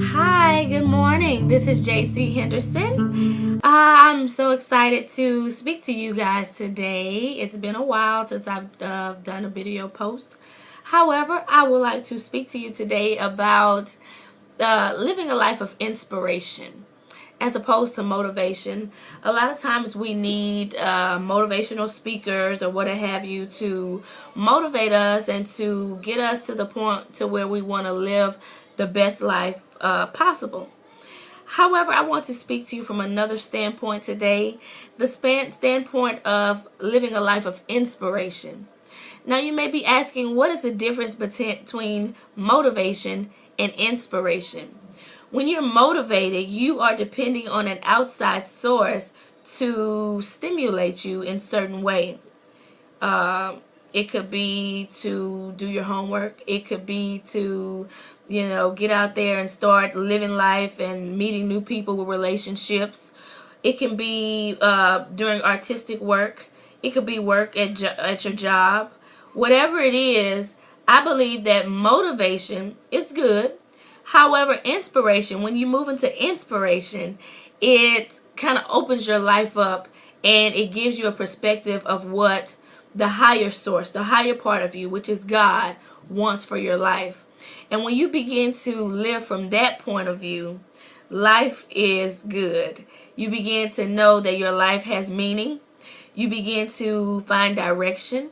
Hi, good morning. This is JC Henderson. I'm so excited to speak to you guys today. It's been a while since I've done a video post. However, I would like to speak to you today about living a life of inspiration as opposed to motivation. A lot of times we need motivational speakers or what have you to motivate us and to get us to the point to where we want to live the best life possible. However, I want to speak to you from another standpoint today, the standpoint of living a life of inspiration. Now, you may be asking, what is the difference between motivation and inspiration? When you're motivated, you are depending on an outside source to stimulate you in a certain way. Uh, it could be to do your homework. It could be to, get out there and start living life and meeting new people with relationships. It can be during artistic work. It could be work at your job. Whatever it is, I believe that motivation is good. However, inspiration, when you move into inspiration, it kind of opens your life up and it gives you a perspective of what the higher source, the higher part of you, which is God, wants for your life. And when you begin to live from that point of view, life is good. You begin to know that your life has meaning. You begin to find direction.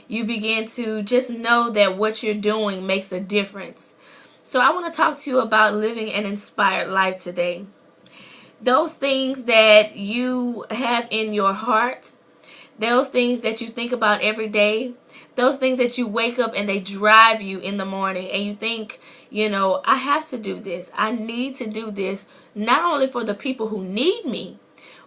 You begin to just know that what you're doing makes a difference. So I want to talk to you about living an inspired life today. Those things that you have in your heart, those things that you think about every day, those things that you wake up and they drive you in the morning and you think, I have to do this. I need to do this, not only for the people who need me,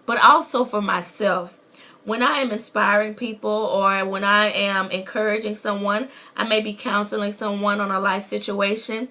but also for myself. When I am inspiring people or when I am encouraging someone, I may be counseling someone on a life situation,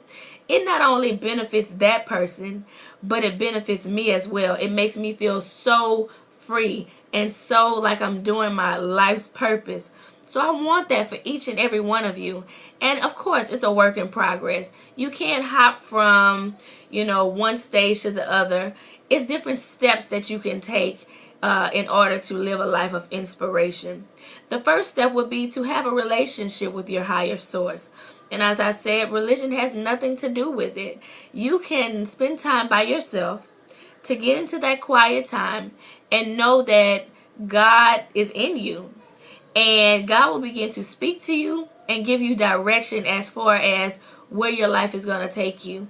it not only benefits that person, but it benefits me as well. It makes me feel so free and so like I'm doing my life's purpose. So I want that for each and every one of you. And of course, it's a work in progress. You can't hop from, one stage to the other. It's different steps that you can take in order to live a life of inspiration. The first step would be to have a relationship with your higher source. And as I said, religion has nothing to do with it. You can spend time by yourself to get into that quiet time and know that God is in you. And God will begin to speak to you and give you direction as far as where your life is going to take you.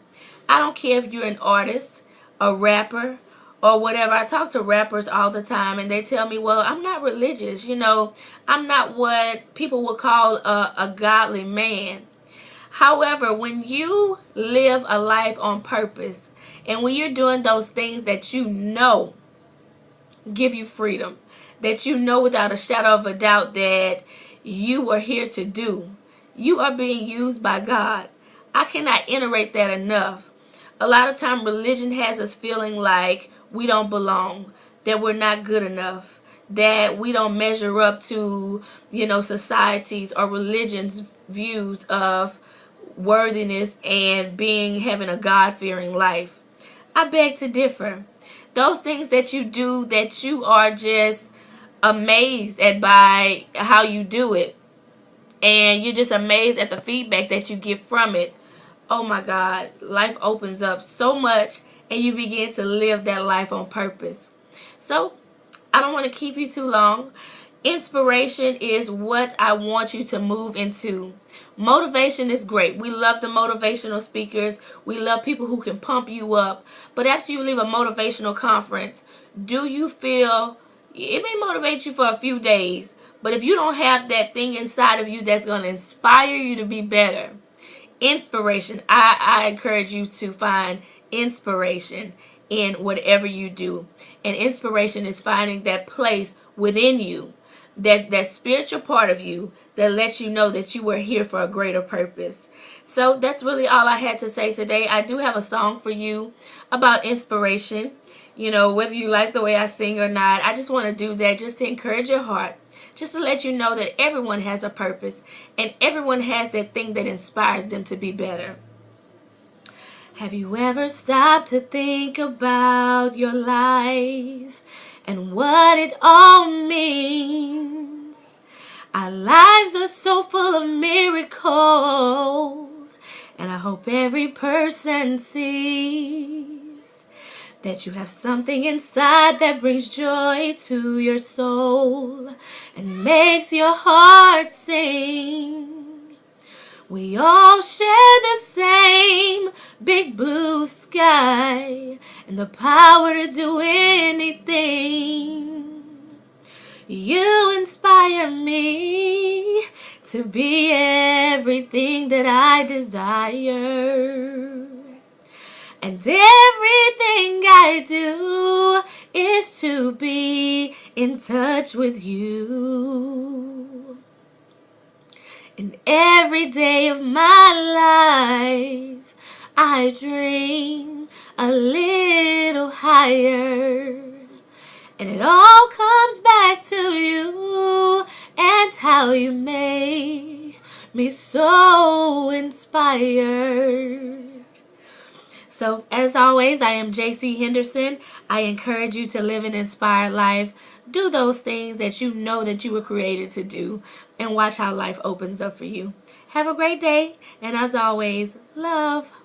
I don't care if you're an artist, a rapper, or whatever. I talk to rappers all the time and they tell me, well, I'm not religious. I'm not what people would call a godly man. However, when you live a life on purpose and when you're doing those things that give you freedom, that without a shadow of a doubt that you were here to do, you are being used by God. I cannot iterate that enough. A lot of time religion has us feeling like we don't belong, that we're not good enough, that we don't measure up to, society's or religion's views of worthiness and having a God-fearing life. I beg to differ. Those things that you do that you are just amazed at by how you do it, and you're just amazed at the feedback that you get from it. Oh my God, life opens up so much and you begin to live that life on purpose. So I don't want to keep you too long. Inspiration is what I want you to move into. Motivation is great. We love the motivational speakers. We love people who can pump you up. But after you leave a motivational conference, do you feel it may motivate you for a few days, but if you don't have that thing inside of you that's going to inspire you to be better, inspiration, I encourage you to find inspiration in whatever you do. And inspiration is finding that place within you, that spiritual part of you that lets you know that you were here for a greater purpose. So that's really all I had to say today. I do have a song for you about inspiration. Whether you like the way I sing or not, I just want to do that just to encourage your heart, just to let you know that everyone has a purpose and everyone has that thing that inspires them to be better. Have you ever stopped to think about your life and what it all means? Our lives are so full of miracles, and I hope every person sees that you have something inside that brings joy to your soul and makes your heart sing. We all share the same big blue sky and the power to do anything. You inspire me to be everything that I desire. And everything I do is to be in touch with you. And every day of my life, I dream a little higher. And it all comes back to you and how you make me so inspired. So, as always, I am JC Henderson. I encourage you to live an inspired life. Do those things that you know that you were created to do, and watch how life opens up for you. Have a great day, and as always, love.